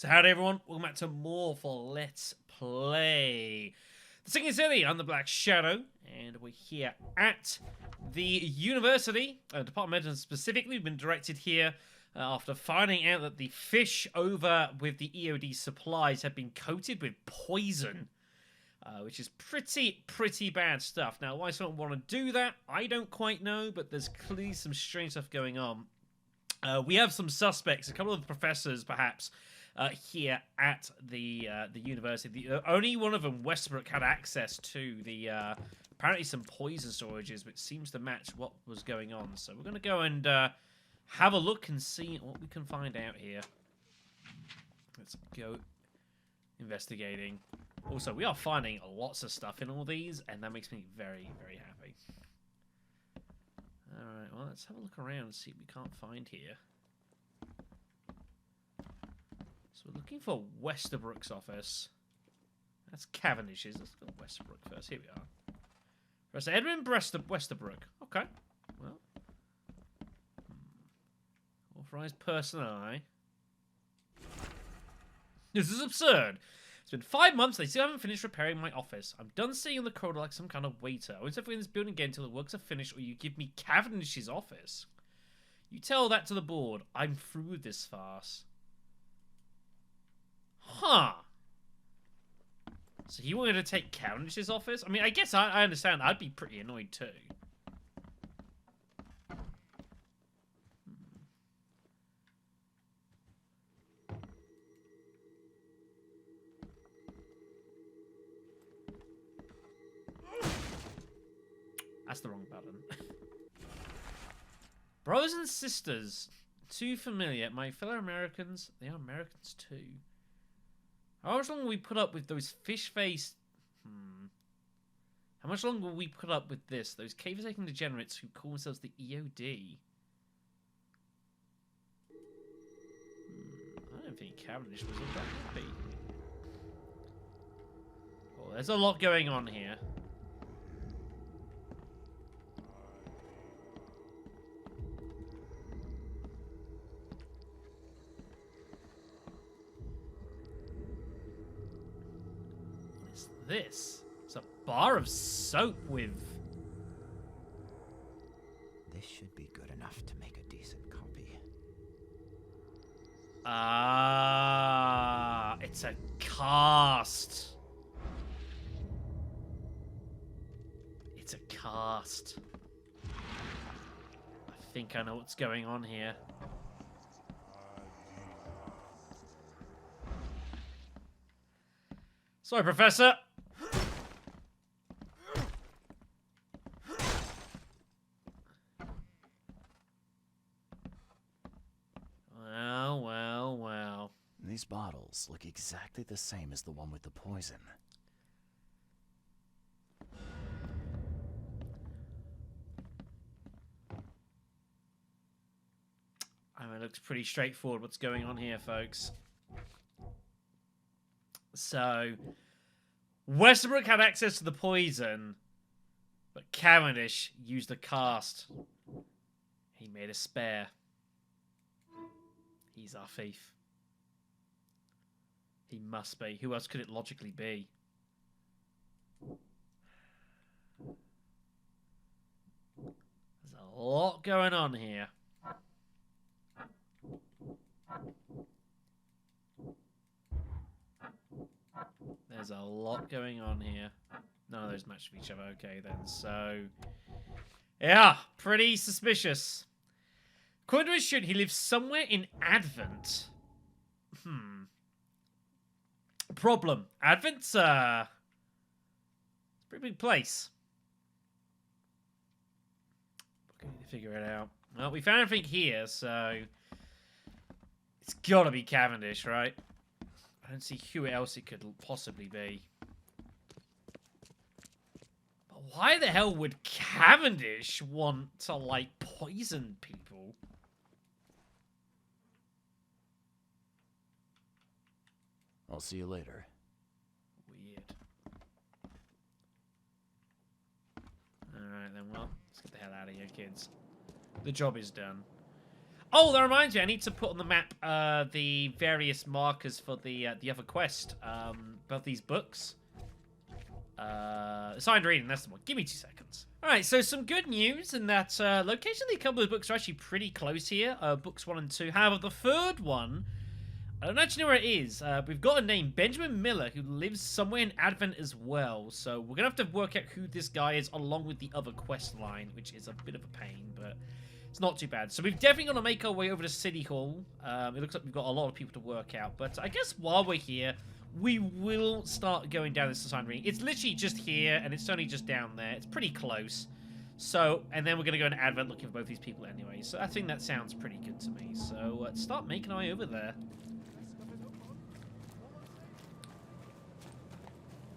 So howdy everyone, welcome back to more for Let's Play. The Singing City, I'm the Black Shadow, and we're here at the university, Department of Medicine specifically. We've been directed here after finding out that the fish over with the EOD supplies have been coated with poison. Which is pretty bad stuff. Now, why someone want to do that, I don't quite know, but there's clearly some strange stuff going on. We have some suspects, a couple of the professors, perhaps, here at the university. Only one of them, Westbrook, had access to the apparently some poison storages, which seems to match what was going on. So we're going to go and have a look and see what we can find out here. Let's go investigating. Also, we are finding lots of stuff in all these, and that makes me very happy. Alright, well, let's have a look around and see what we can't find here. So we're looking for Westerbrook's office. That's Cavendish's. Let's go Westerbrook first. Here we are. Professor Edwin Westerbrook. Okay. Well. Authorized personnel. This is absurd. It's been 5 months, they still haven't finished repairing my office. I'm done sitting in the corridor like some kind of waiter. I won't step in this building again until the works are finished, or you give me Cavendish's office. You tell that to the board. I'm through with this farce. Huh. So he wanted to take Cavendish's office? I mean, I guess I understand. I'd be pretty annoyed too. That's the wrong button. Brothers and sisters. Too familiar. My fellow Americans, they are Americans too. How much longer will we put up with those fish-faced... How much longer will we put up with this? Those cave-taking degenerates who call themselves the EOD. I don't think Cavendish was all that happy. Oh, there's a lot going on here. This? It's a bar of soap with... This should be good enough to make a decent copy. Ah, it's a cast. It's a cast. I think I know what's going on here. Sorry, Professor. Well. These bottles look exactly the same as the one with the poison. I mean, it looks pretty straightforward what's going on here, folks. So, Westbrook had access to the poison, but Cavendish used a cast. He made a spare. He's our thief. He must be. Who else could it logically be? There's a lot going on here. There's a lot going on here. None of those match with each other. Okay, then. So, yeah, pretty suspicious. According to his shoot, he lives somewhere in Advent. Problem. Advent's a pretty big place. We need to figure it out. Well, we found everything here, so it's got to be Cavendish, right? I don't see who else it could possibly be. But why the hell would Cavendish want to, like, poison people? I'll see you later. Weird. Alright then, well, let's get the hell out of here, kids. The job is done. Oh, that reminds me. I need to put on the map the various markers for the other quest. Above these books. Assigned reading, that's the one. Give me 2 seconds. Alright, so some good news in that location of the couple of books are actually pretty close here. Books 1 and 2. However, the third one, I don't actually know where it is. We've got a name, Benjamin Miller, who lives somewhere in Advent as well. So we're going to have to work out who this guy is along with the other quest line, which is a bit of a pain, but it's not too bad. So we've definitely got to make our way over to City Hall. It looks like we've got a lot of people to work out, but I guess while we're here, we will start going down this assigned ring. It's literally just here, and it's only just down there. It's pretty close. So, and then we're going to go into Advent looking for both these people anyway. So I think that sounds pretty good to me. So let's start making our way over there.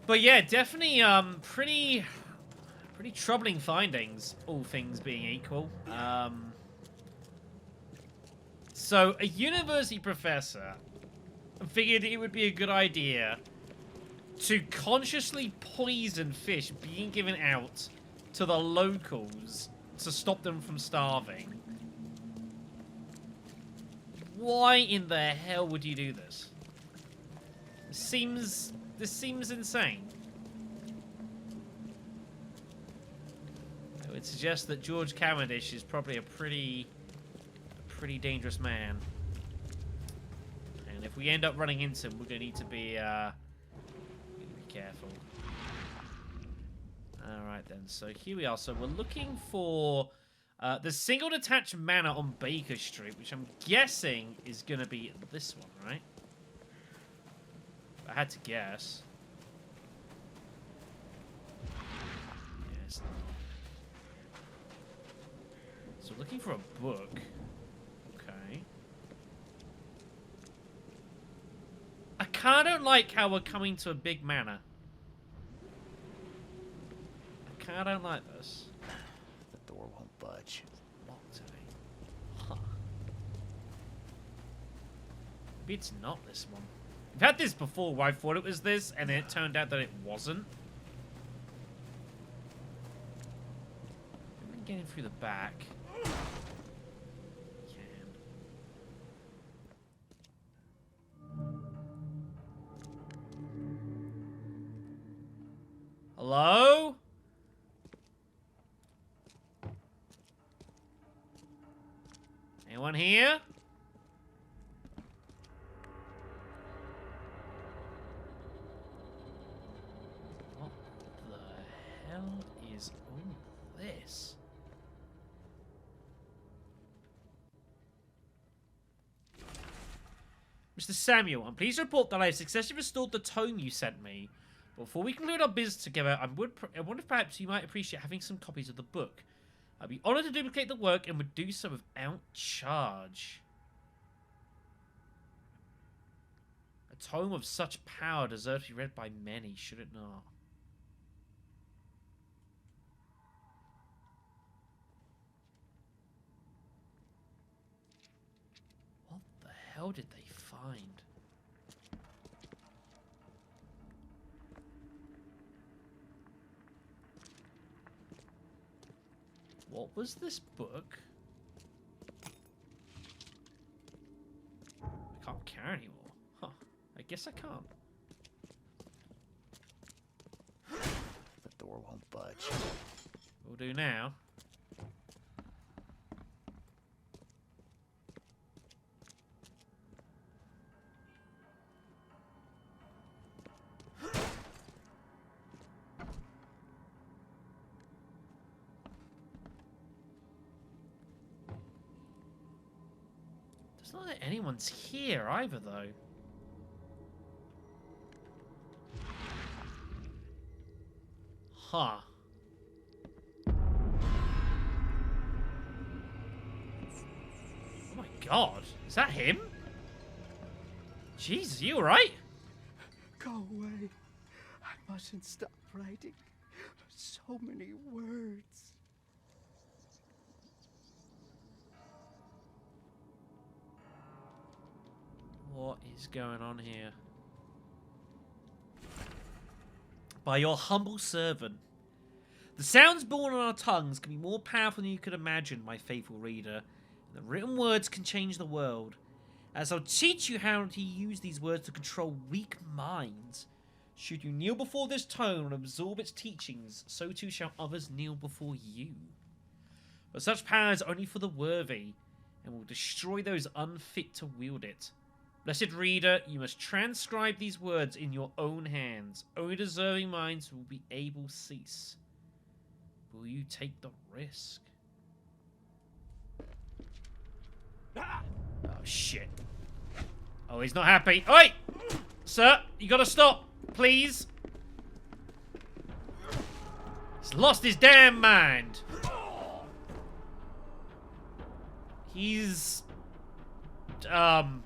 But yeah, definitely pretty troubling findings, all things being equal. So a university professor figured it would be a good idea to consciously poison fish being given out to the locals to stop them from starving. Why in the hell would you do this? This seems insane. I would suggest that George Cavendish is probably a pretty dangerous man. And if we end up running into him, we're going to need to be careful. Alright then, so here we are. So we're looking for the single detached manor on Baker Street, which I'm guessing is going to be this one, right? I had to guess. Yes. So looking for a book. Okay. I kinda don't like how we're coming to a big manor. I kinda don't like this. The door won't budge. Locked today. Huh. Maybe it's not this one. We've had this before where I thought it was this, and then it turned out that it wasn't. Maybe getting through the back. Can. Hello? Anyone here? Is all this? Mr. Samuel, I'm pleased to report that I have successfully restored the tome you sent me. Before we conclude our business together, I wonder if perhaps you might appreciate having some copies of the book. I'd be honoured to duplicate the work and would do so without charge. A tome of such power deserves to be read by many, should it not? What the hell did they find? What was this book? I can't carry anymore. Huh. I guess I can't. The door won't budge. We'll do now. It's not that anyone's here either, though. Huh. Oh my god. Is that him? Jesus, you alright? Go away. I mustn't stop writing. So many words. What is going on here? By your humble servant. The sounds born on our tongues can be more powerful than you could imagine, my faithful reader. The written words can change the world. As I'll teach you how to use these words to control weak minds. Should you kneel before this tome and absorb its teachings, so too shall others kneel before you. But such power is only for the worthy, and will destroy those unfit to wield it. Blessed reader, you must transcribe these words in your own hands. Only deserving minds will be able to cease. Will you take the risk? Oh, shit. Oh, he's not happy. Oi! Sir, you gotta stop, please. He's lost his damn mind. He's... The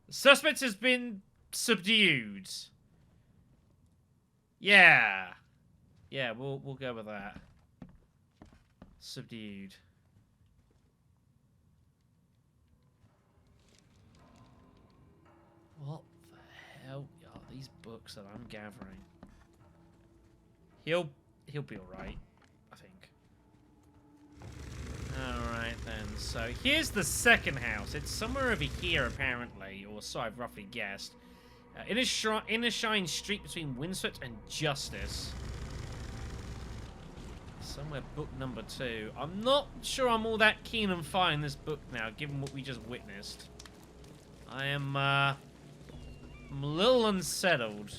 suspect has been subdued. Yeah. Yeah, we'll go with that. Subdued. What the hell are these books that I'm gathering? He'll be alright, I think. Alright then, so here's the second house. It's somewhere over here apparently, or so I've roughly guessed. In a shine street between Windswept and Justice. Somewhere book number 2. I'm not sure I'm all that keen on finding this book now, given what we just witnessed. I'm a little unsettled.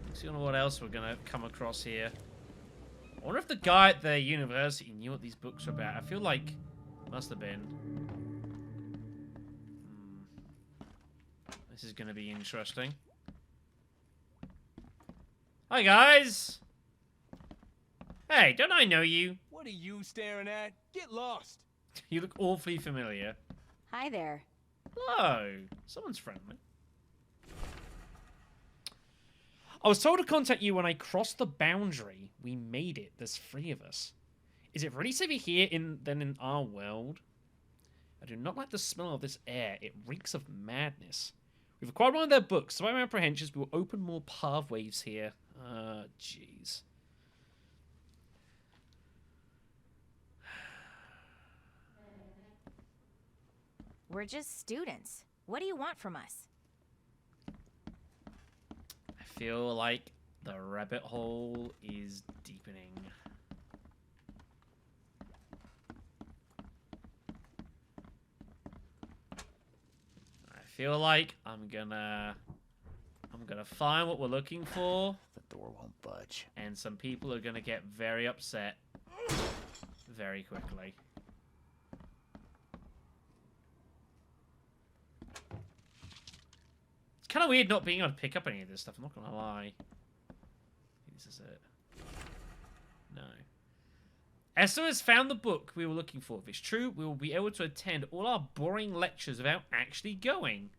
Let's see what else we're gonna come across here. I wonder if the guy at the university knew what these books were about. I feel like must have been. This is gonna be interesting. Hi guys! Hey, don't I know you? What are you staring at? Get lost! You look awfully familiar. Hi there. Hello. Someone's friendly. I was told to contact you when I crossed the boundary. We made it. There's 3 of us. Is it really safer here than in our world? I do not like the smell of this air. It reeks of madness. We've acquired one of their books. So by my apprehensions, we will open more pathways here. Jeez. We're just students. What do you want from us? I feel like the rabbit hole is deepening. I feel like I'm gonna find what we're looking for. The door won't budge. And some people are gonna get very upset very quickly. It's kind of weird not being able to pick up any of this stuff, I'm not gonna lie. This is it. No. Esther has found the book we were looking for. If it's true, we will be able to attend all our boring lectures without actually going.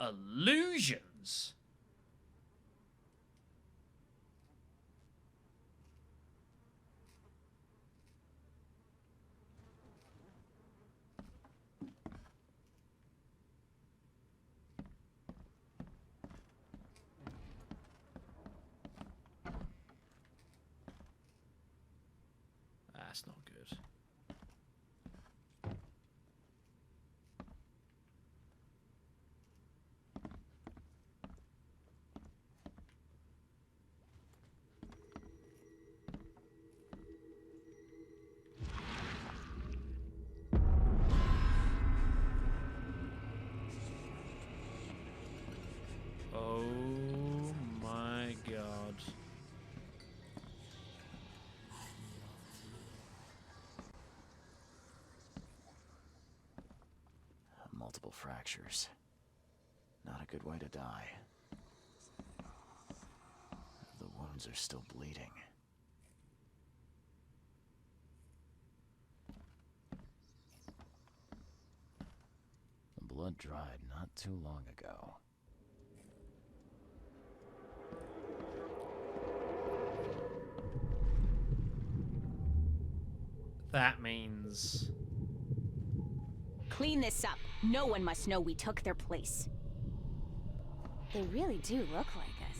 Illusions? That's not good. Oh my God. Multiple fractures. Not a good way to die. The wounds are still bleeding. The blood dried not too long ago. That means... Clean this up. No one must know we took their place. They really do look like us.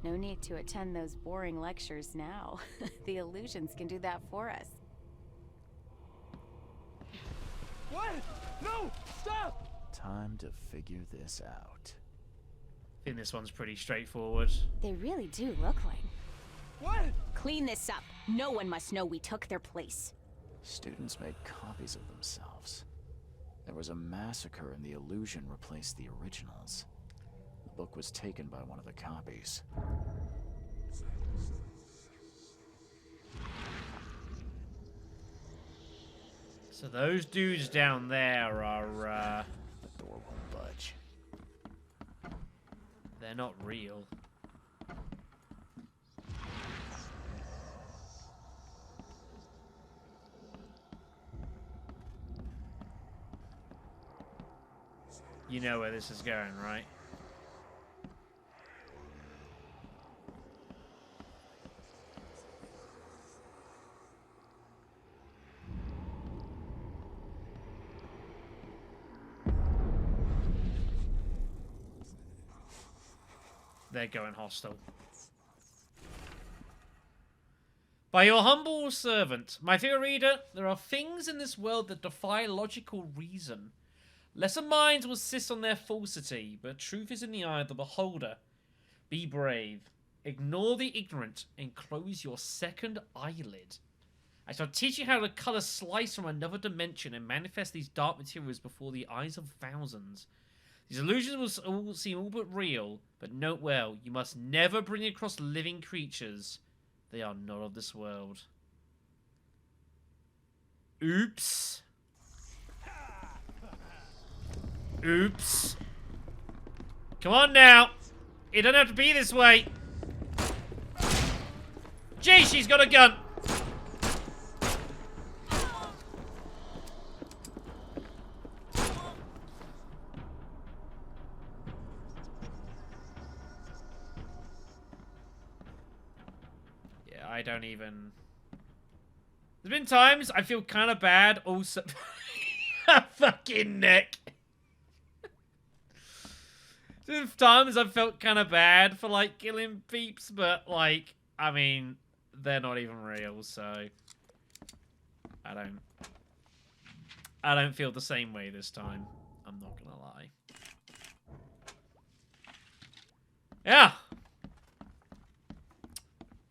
No need to attend those boring lectures now. The illusions can do that for us. What? No! Stop! Time to figure this out. I think this one's pretty straightforward. They really do look like. What? Clean this up. No one must know we took their place. Students made copies of themselves. There was a massacre and the illusion replaced the originals. The book was taken by one of the copies. So those dudes down there are, The door won't budge. they're not real. You know where this is going, right? They're going hostile. By your humble servant, my dear reader, there are things in this world that defy logical reason. Lesser minds will insist on their falsity, but truth is in the eye of the beholder. Be brave. Ignore the ignorant and close your second eyelid. I shall teach you how to cut a slice from another dimension and manifest these dark materials before the eyes of thousands. These illusions will all seem all but real, but note well, you must never bring across living creatures. They are not of this world. Oops. Oops. Come on now. It doesn't have to be this way. Gee, she's got a gun. Yeah, I don't even... There's been times I feel kind of bad also... Fucking neck. There's times I've felt kind of bad for, like, killing peeps, but, like, I mean, they're not even real, so... I don't feel the same way this time. I'm not gonna lie. Yeah!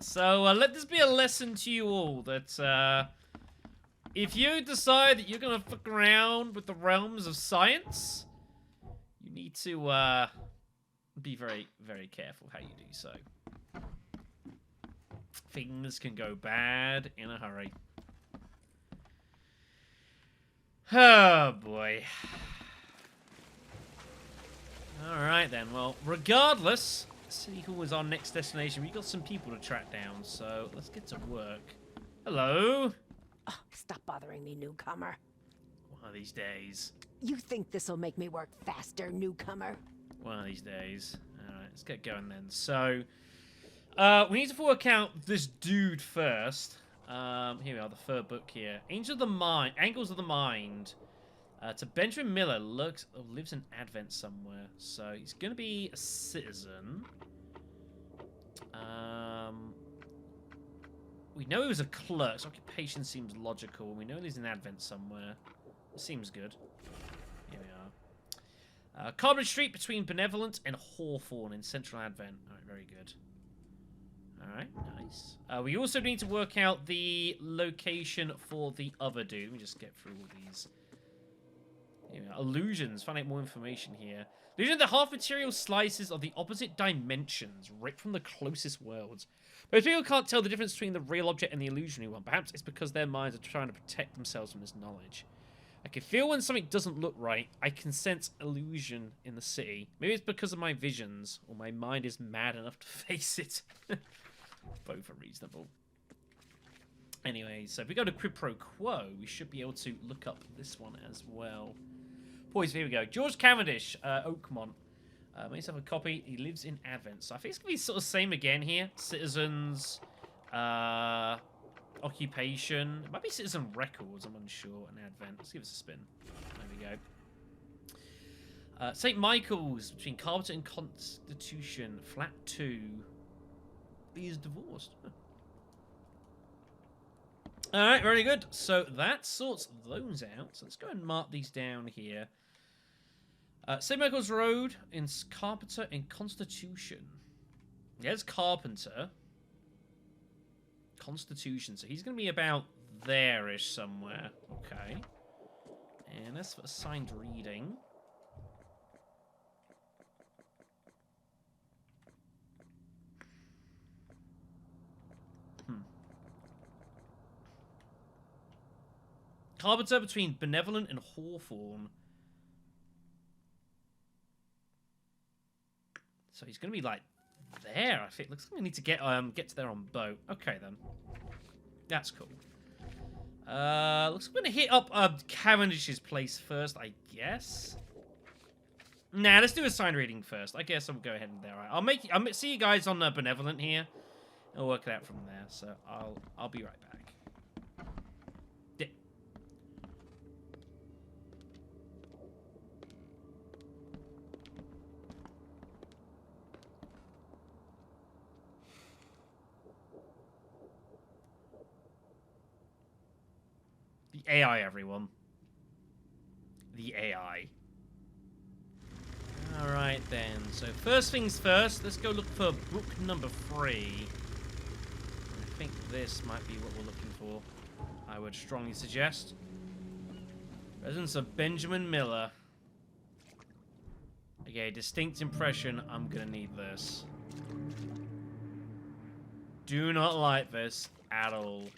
So, let this be a lesson to you all that, if you decide that you're gonna fuck around with the realms of science, you need to, be very, very careful how you do so. Things can go bad in a hurry. Oh, boy. Alright then, well, regardless, City Hall is our next destination. We've got some people to track down, so let's get to work. Hello? Oh, stop bothering me, newcomer. One of these days. You think this'll make me work faster, newcomer? One of these days. Alright, let's get going then. So, we need to work out this dude first. Here we are, the third book here. Angels of the Mind. To Benjamin Miller lives in Advent somewhere. So, he's going to be a citizen. We know he was a clerk. His occupation seems logical. We know he's in Advent somewhere. It seems good. Here we are. Carbon Street between Benevolent and Hawthorne in Central Advent. Alright, very good. Alright, nice. We also need to work out the location for the other dude. Let me just get through all these. Here we are. Illusions. Find out more information here. Illusion that half material slices of the opposite dimensions, ripped from the closest worlds. Most people can't tell the difference between the real object and the illusionary one. Perhaps it's because their minds are trying to protect themselves from this knowledge. I can feel when something doesn't look right. I can sense illusion in the city. Maybe it's because of my visions, or my mind is mad enough to face it. Both are reasonable. Anyway, so if we go to Quid Pro Quo, we should be able to look up this one as well. Poison, here we go. George Cavendish, Oakmont. Makes up a copy. He lives in Advent. So I think it's going to be sort of same again here. Citizens, occupation. It might be Citizen Records, I'm unsure, and Advent. Let's give us a spin. There we go. St. Michael's, between Carpenter and Constitution, flat 2. He's divorced. Alright, very good. So that sorts those out. So let's go and mark these down here. St. Michael's Road in Carpenter in Constitution. There's Carpenter. Constitution. So he's going to be about there-ish somewhere. Okay. And that's for assigned reading. Carpenter between Benevolent and Hawthorne. So he's going to be like there, I think. Looks like we need to get to there on boat. Okay, then. That's cool. Looks like we're going to hit up Cavendish's place first, I guess. Nah, let's do a sign reading first. I guess I'll go ahead and there. Right. I'll see you guys on Benevolent here. I'll work it out from there. So I'll be right back. The AI, everyone. The AI. Alright then, so first things first, let's go look for book number 3. I think this might be what we're looking for. I would strongly suggest. Residence of Benjamin Miller. Okay, distinct impression, I'm gonna need this. Do not like this at all.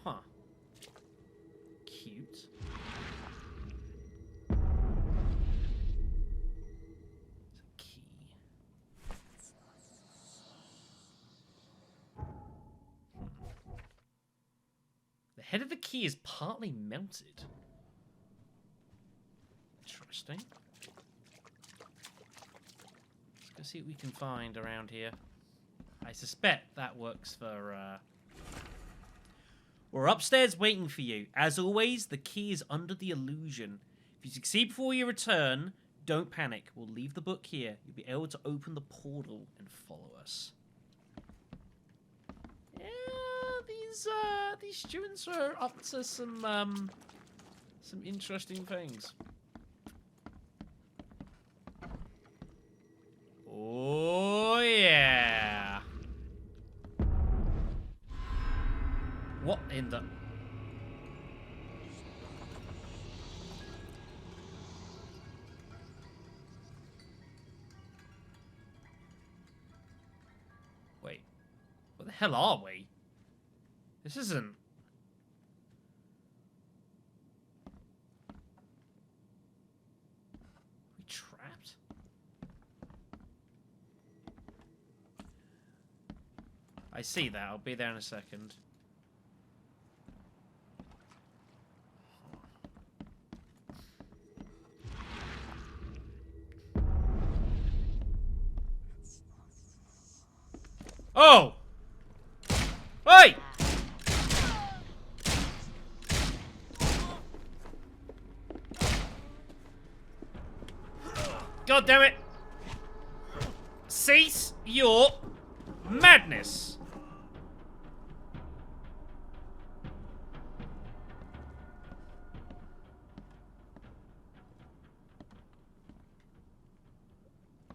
Huh. Cute. It's a key. The head of the key is partly melted. Interesting. Let's go see what we can find around here. I suspect that works for, We're upstairs waiting for you. As always, the key is under the illusion. If you succeed before you return, don't panic. We'll leave the book here. You'll be able to open the portal and follow us. Yeah, these students are up to some interesting things. Oh yeah. What in the... Wait. Where the hell are we? This isn't... We trapped? I see that. I'll be there in a second. Oh! Hey! God damn it! Cease your madness!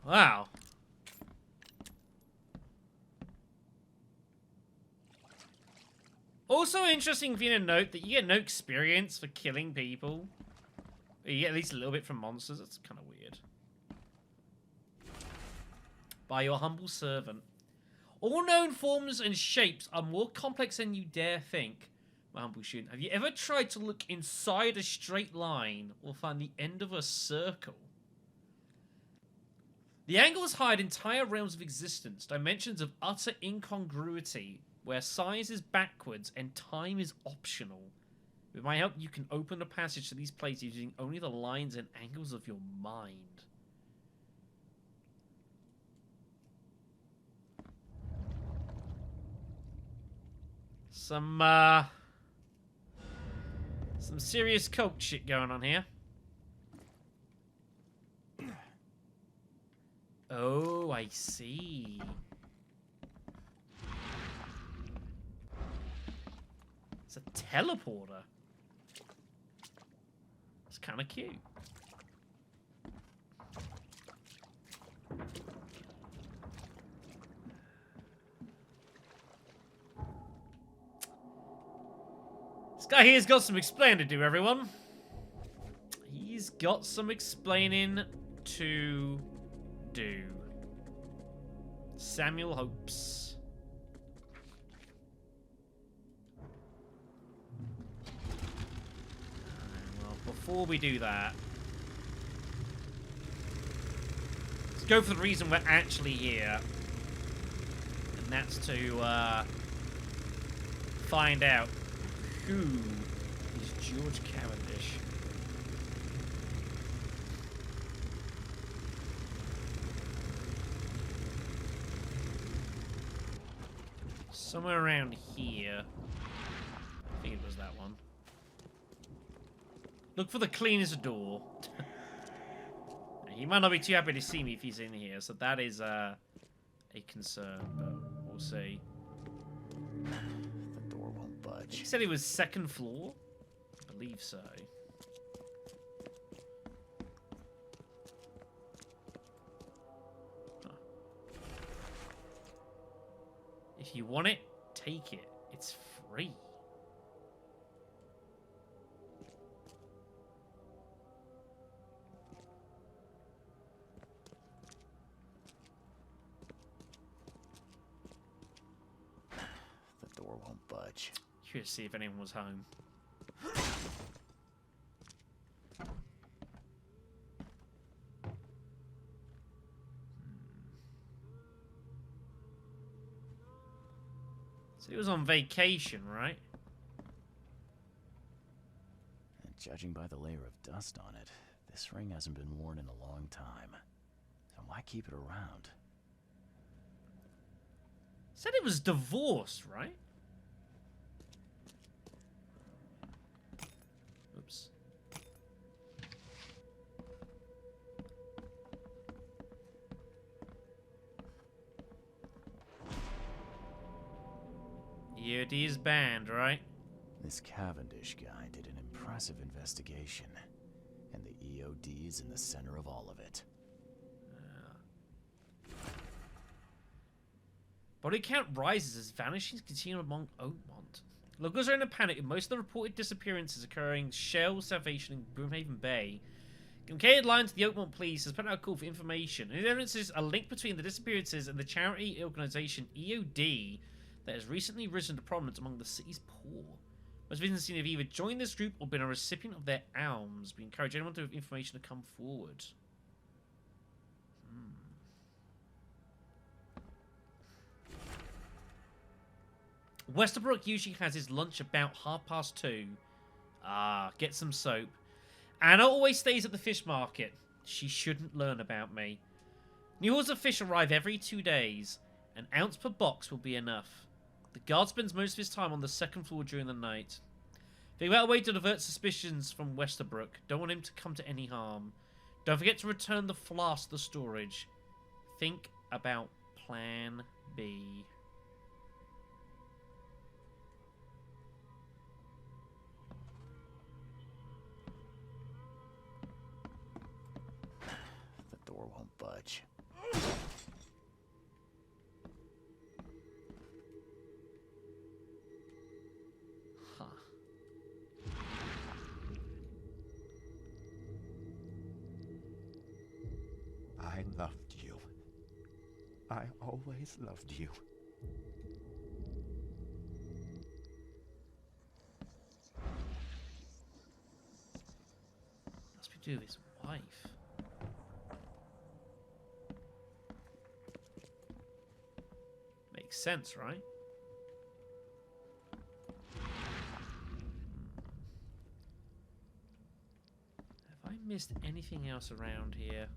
Wow. Also interesting for you to note that you get no experience for killing people. You get at least a little bit from monsters. That's kind of weird. By your humble servant. All known forms and shapes are more complex than you dare think, my humble student. Have you ever tried to look inside a straight line or find the end of a circle? The angles hide entire realms of existence, dimensions of utter incongruity, where size is backwards and time is optional. With my help, you can open a passage to these places using only the lines and angles of your mind. Some Some serious cult shit going on here. Oh, I see. It's a teleporter. It's kind of cute. This guy here's got some explaining to do, everyone. He's got some explaining to do. Samuel hopes. Well, before we do that, let's go for the reason we're actually here. And that's to find out who is George Cavendish. Somewhere around here. I think it was that one. Look for the cleanest door. He might not be too happy to see me if he's in here, so that is a concern, but we'll see. The door won't budge. He said it was second floor? I believe so. Huh. If you want it, take it. It's free. The door won't budge. Curious to see if anyone was home. So he was on vacation, right? And judging by the layer of dust on it, this ring hasn't been worn in a long time. So why keep it around? Said it was divorced, right? Oops. EOD is banned, right? This Cavendish guy did an impressive investigation, and the EOD is in the center of all of it. Body count rises as vanishings continue among Oakmont. Locals are in a panic with most of the reported disappearances occurring in Shell, Salvation, and Broomhaven Bay. Communicated line to the Oakmont police has put out a call for information. And it evidences a link between the disappearances and the charity organization EOD that has recently risen to prominence among the city's poor. Most businesses seem to have either joined this group or been a recipient of their alms. We encourage anyone to have information to come forward. Westerbrook usually has his lunch about 2:30. Get some soap. Anna always stays at the fish market. She shouldn't learn about me. New orders of fish arrive every 2 days. An ounce per box will be enough. The guard spends most of his time on the second floor during the night. Think about a way to divert suspicions from Westerbrook. Don't want him to come to any harm. Don't forget to return the flask to the storage. Think about Plan B. The door won't budge. Huh. I loved you. I always loved you. Must be due to his wife. Makes sense, right? Have I missed anything else around here?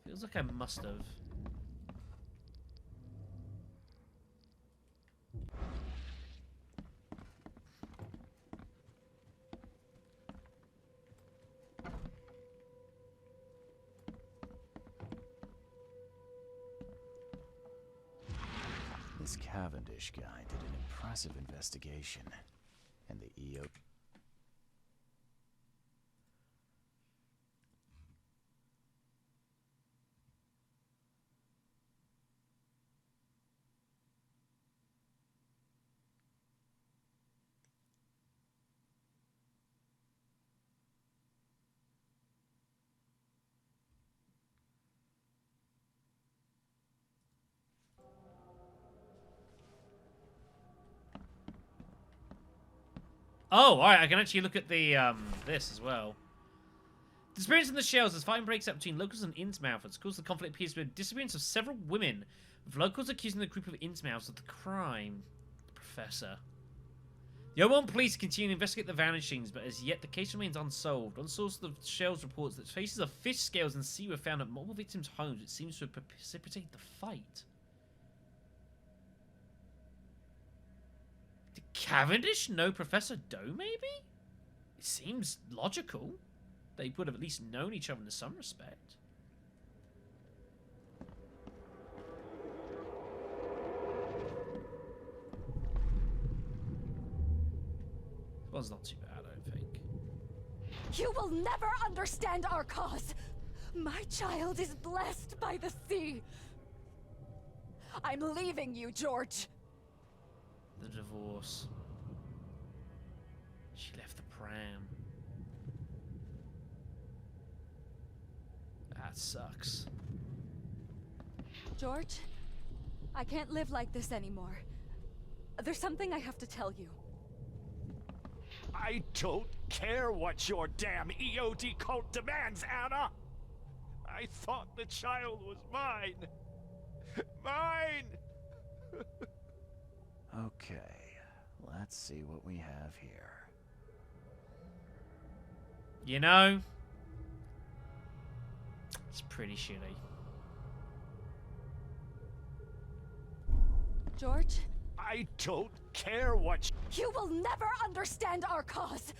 Feels like I must have. This Cavendish guy did an impressive investigation. And the EO... Oh, alright, I can actually look at the, this as well. Disappearance in the shells as fighting breaks out between locals and Innsmouthers. Cause the conflict appears to be the disappearance of several women, with locals accusing the group of Innsmouths of the crime. The Professor. The Oman police continue to investigate the vanishings, but as yet the case remains unsolved. One source of the shells reports that traces of fish scales and sea were found at multiple victims' homes, which seems to have precipitated the fight. Did Cavendish know Professor Doe, maybe? It seems logical. They would have at least known each other in some respect. One's not too bad, I don't think. You will never understand our cause. My child is blessed by the sea. I'm leaving you, George. The divorce. She left the pram. That sucks. George, I can't live like this anymore. There's something I have to tell you. I don't care what your damn EOD cult demands, Anna! I thought the child was mine! Mine! Okay, let's see what we have here. You know, it's pretty shitty. George? I don't care what You will never understand our cause.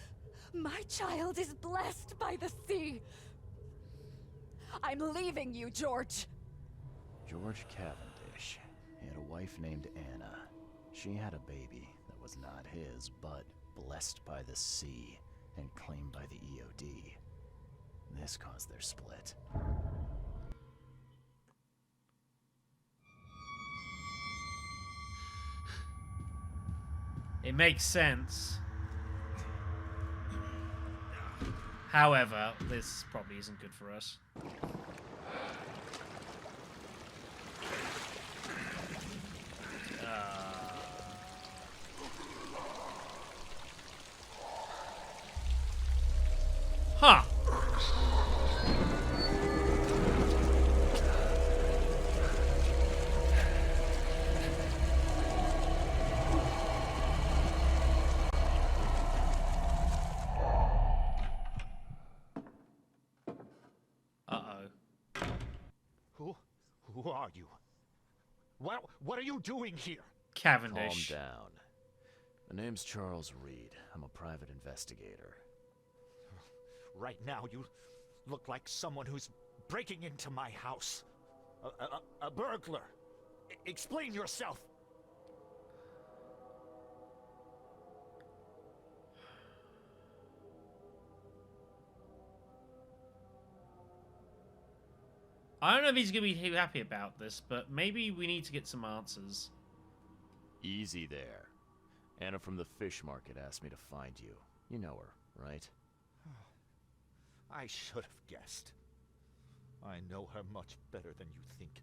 My child is blessed by the sea. I'm leaving you, George. George Cavendish. He had a wife named Anna. She had a baby that was not his, but blessed by the sea and claimed by the EOD. This caused their split. It makes sense. However, this probably isn't good for us. Huh. Who are you? What are you doing here? Cavendish. Calm down. My name's Charles Reed. I'm a private investigator. Right now, you look like someone who's breaking into my house. A burglar. Explain yourself. I don't know if he's going to be too happy about this, but maybe we need to get some answers. Easy there. Anna from the fish market asked me to find you. You know her, right? I should have guessed. I know her much better than you think.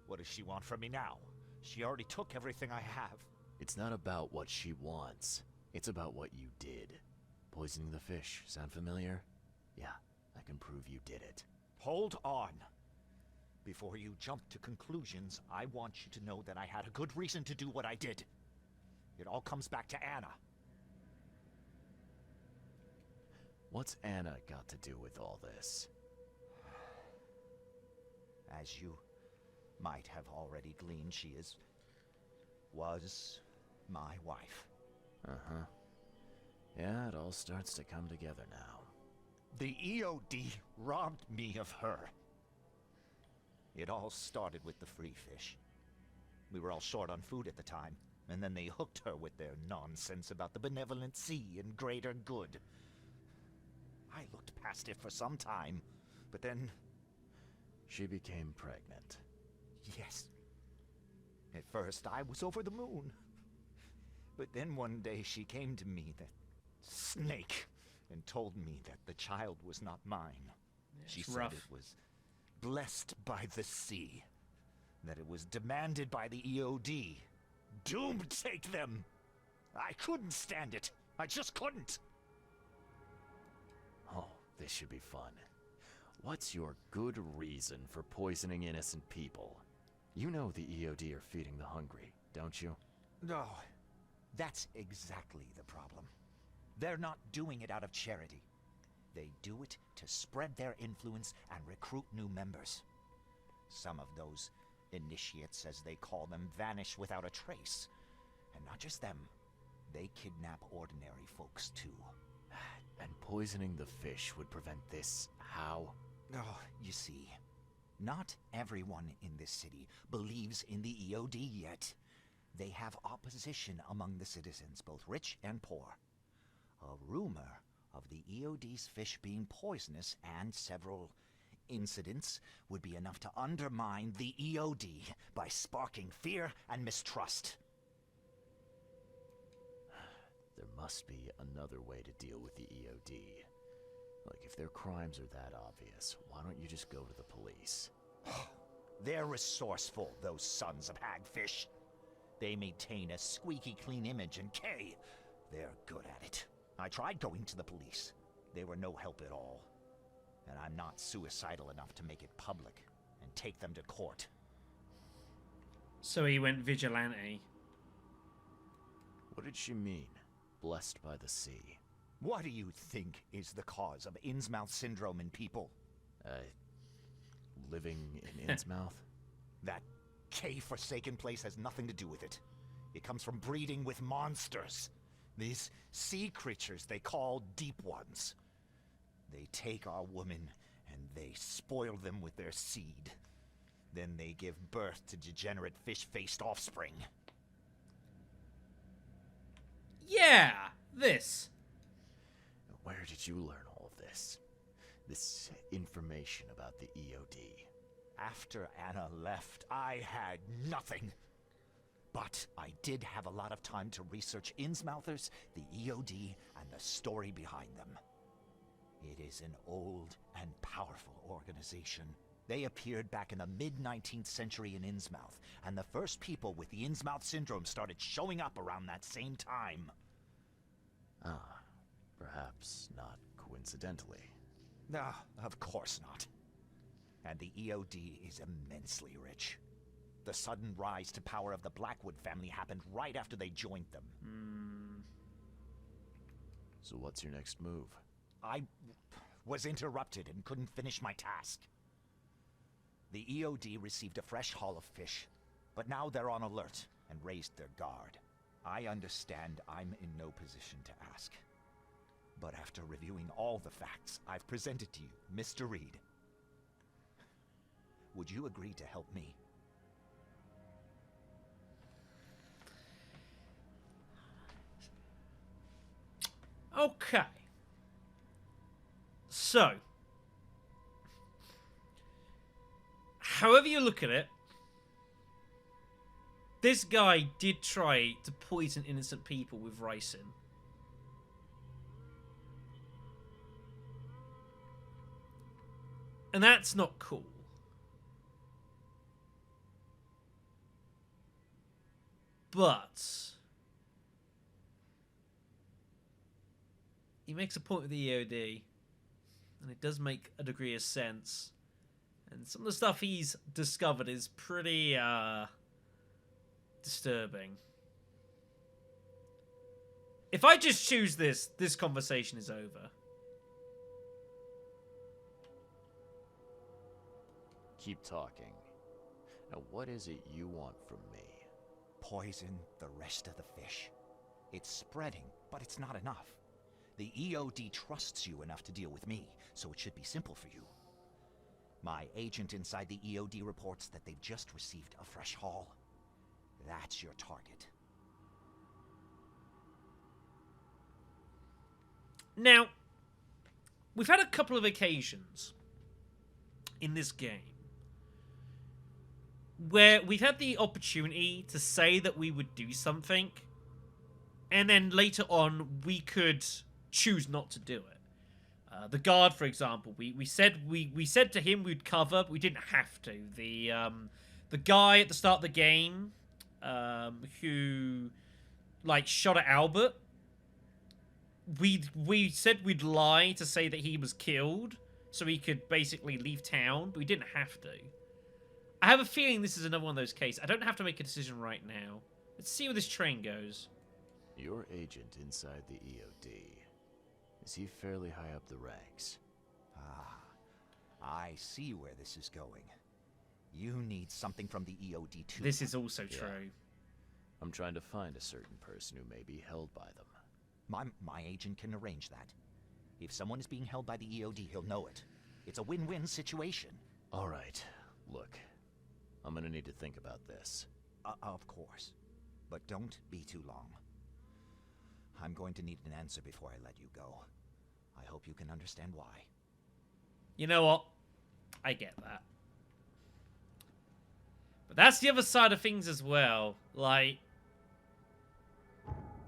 What does she want from me now? She already took everything I have. It's not about what she wants. It's about what you did. Poisoning the fish. Sound familiar? Yeah, I can prove you did it. Hold on. Before you jump to conclusions, I want you to know that I had a good reason to do what I did. It all comes back to Anna. What's Anna got to do with all this? As you might have already gleaned, she was my wife. Uh-huh. Yeah, it all starts to come together now. The EOD robbed me of her. It all started with the free fish. We were all short on food at the time, and then they hooked her with their nonsense about the benevolent sea and greater good. I looked past it for some time, but then... She became pregnant. Yes. At first, I was over the moon. But then one day she came to me, that snake, and told me that the child was not mine. She said rough. it was blessed by the sea, that it was demanded by the EOD. Doomed take them! I couldn't stand it. I just couldn't. Oh, this should be fun. What's your good reason for poisoning innocent people? You know the EOD are feeding the hungry, don't you? No, that's exactly the problem. They're not doing it out of charity. They do it to spread their influence and recruit new members. Some of those initiates, as they call them, vanish without a trace. And not just them. They kidnap ordinary folks, too. And poisoning the fish would prevent this. How? Oh, you see, not everyone in this city believes in the EOD yet. They have opposition among the citizens, both rich and poor. A rumor of the EOD's fish being poisonous and several incidents would be enough to undermine the EOD by sparking fear and mistrust. There must be another way to deal with the EOD. Like, if their crimes are that obvious, why don't you just go to the police? They're resourceful, those sons of hagfish. They maintain a squeaky clean image, and they're good at it. I tried going to the police. They were no help at all. And I'm not suicidal enough to make it public and take them to court. So he went vigilante. What did she mean? Blessed by the sea. What do you think is the cause of Innsmouth syndrome in people? Living in Innsmouth? That K-forsaken place has nothing to do with it. It comes from breeding with monsters. These sea creatures they call Deep Ones. They take our women and they spoil them with their seed. Then they give birth to degenerate fish-faced offspring. Yeah, this. Where did you learn all of this? This information about the EOD? After Anna left, I had nothing. But I did have a lot of time to research Innsmouthers, the EOD, and the story behind them. It is an old and powerful organization. They appeared back in the mid-19th century in Innsmouth, and the first people with the Innsmouth syndrome started showing up around that same time. Ah, perhaps not coincidentally. No, of course not. And the EOD is immensely rich. The sudden rise to power of the Blackwood family happened right after they joined them. So what's your next move? I was interrupted and couldn't finish my task. The EOD received a fresh haul of fish, but now they're on alert and raised their guard. I understand I'm in no position to ask. But after reviewing all the facts I've presented to you, Mr. Reed, would you agree to help me? Okay. So, however you look at it, this guy did try to poison innocent people with ricin. And that's not cool. But he makes a point with the EOD, and it does make a degree of sense. And some of the stuff he's discovered is pretty disturbing. If I just choose this conversation is over. Keep talking. Now, what is it you want from me? Poison the rest of the fish. It's spreading, but it's not enough. The EOD trusts you enough to deal with me, so it should be simple for you. My agent inside the EOD reports that they've just received a fresh haul. That's your target. Now, we've had a couple of occasions in this game where we've had the opportunity to say that we would do something, and then later on we could choose not to do it. The guard, for example, we said to him we'd cover, but we didn't have to. The guy at the start of the game, who like shot at Albert, we said we'd lie to say that he was killed, so he could basically leave town, but we didn't have to. I have a feeling this is another one of those cases. I don't have to make a decision right now. Let's see where this train goes. Your agent inside the EOD. Is he fairly high up the ranks? Ah, I see where this is going. You need something from the EOD too. This is also true. I'm trying to find a certain person who may be held by them. My agent can arrange that. If someone is being held by the EOD, he'll know it. It's a win-win situation. All right. Look, I'm gonna need to think about this. Of course. But don't be too long. I'm going to need an answer before I let you go. I hope you can understand why. You know what? I get that. But that's the other side of things as well. Like,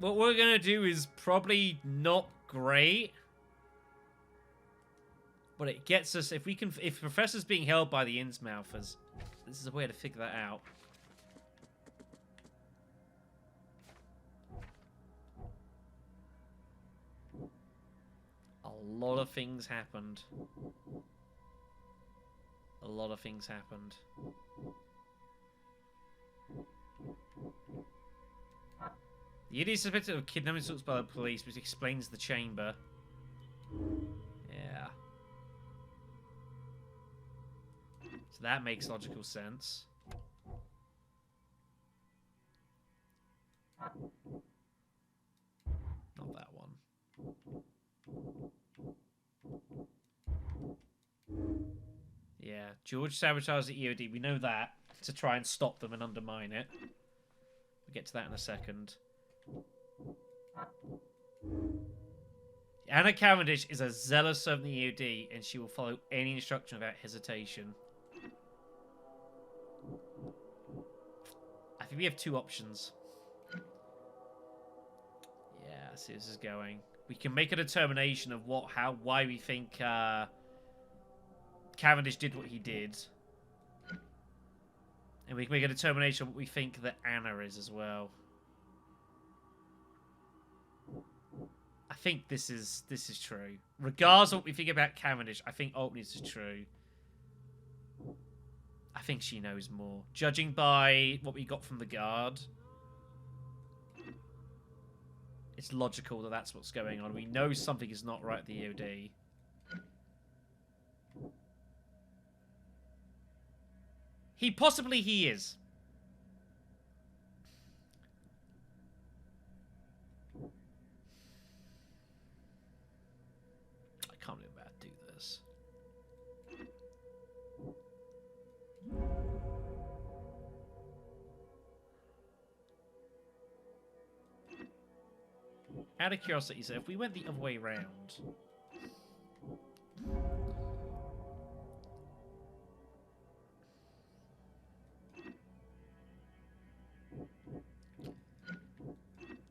what we're gonna do is probably not great. But it gets us, if Professor's being held by the Innsmouthers, this is a way to figure that out. A lot of things happened. A lot of things happened. The idiot is suspected of kidnapping sorts by the police, which explains the chamber. Yeah. So that makes logical sense. Not that one. Yeah, George sabotaged the EOD. We know that, to try and stop them and undermine it. We'll get to that in a second. Anna Cavendish is a zealous servant of the EOD, and she will follow any instruction without hesitation. I think we have two options. Yeah, I see where this is going. We can make a determination of why we think Cavendish did what he did. And we can make a determination of what we think that Anna is as well. I think this is true. Regardless of what we think about Cavendish, I think ultimately this is true. I think she knows more. Judging by what we got from the guard, it's logical that that's what's going on. We know something is not right at the EOD. He is. I can't believe I'm about to do this. Out of curiosity, so if we went the other way around...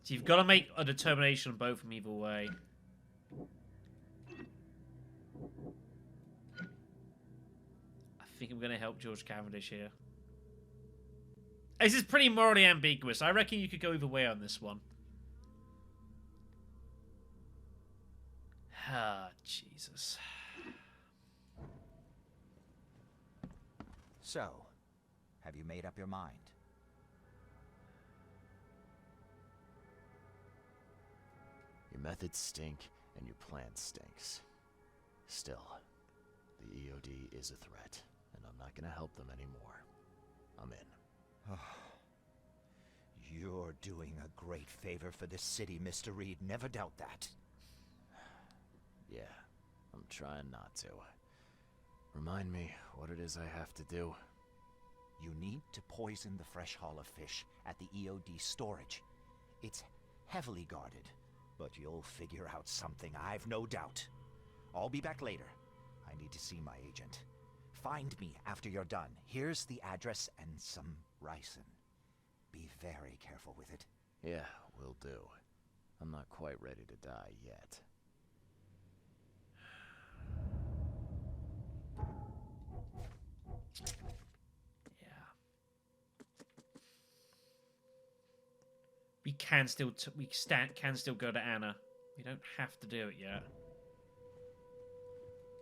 So you've got to make a determination on both from either way. I think I'm going to help George Cavendish here. This is pretty morally ambiguous. I reckon you could go either way on this one. Ah, Jesus. So, have you made up your mind? Your methods stink, and your plan stinks. Still, the EOD is a threat, and I'm not gonna help them anymore. I'm in. You're doing a great favor for this city, Mr. Reed. Never doubt that. Yeah, I'm trying not to. Remind me what it is I have to do. You need to poison the fresh haul of fish at the EOD storage. It's heavily guarded, but you'll figure out something, I've no doubt. I'll be back later. I need to see my agent. Find me after you're done. Here's the address and some ricin. Be very careful with it. Yeah, will do. I'm not quite ready to die yet. Yeah. We can still can still go to Anna. We don't have to do it yet.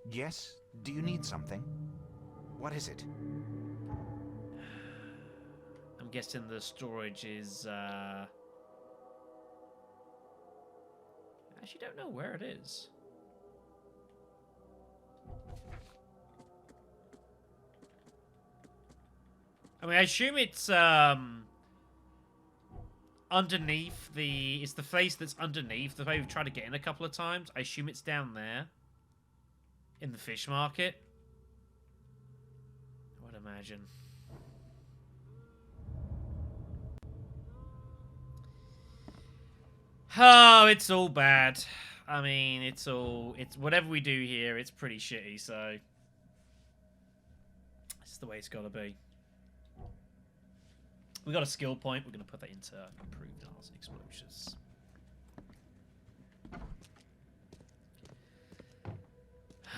Yes? Do you need something? What is it? I'm guessing the storage is. I actually don't know where it is. I mean, I assume it's underneath the. It's the place that's underneath the way we've tried to get in a couple of times. I assume it's down there in the fish market. I would imagine. Oh, it's all bad. I mean, it's whatever we do here, it's pretty shitty, so it's the way it's gotta be. We got a skill point, we're gonna put that into improved arts explosives.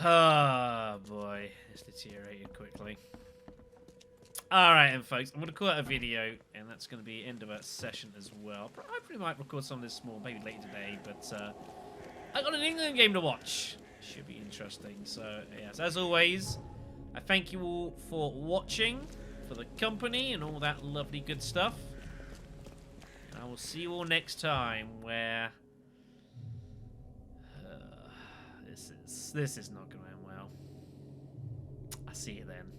Oh boy, it's deteriorated quickly. Alright, and folks, I'm going to call it a video, and that's going to be the end of our session as well. I probably might record some of this more, maybe later today, but I got an England game to watch. Should be interesting. So, yes, as always, I thank you all for watching, for the company, and all that lovely good stuff. And I will see you all next time, where this is not going to end well. I'll see you then.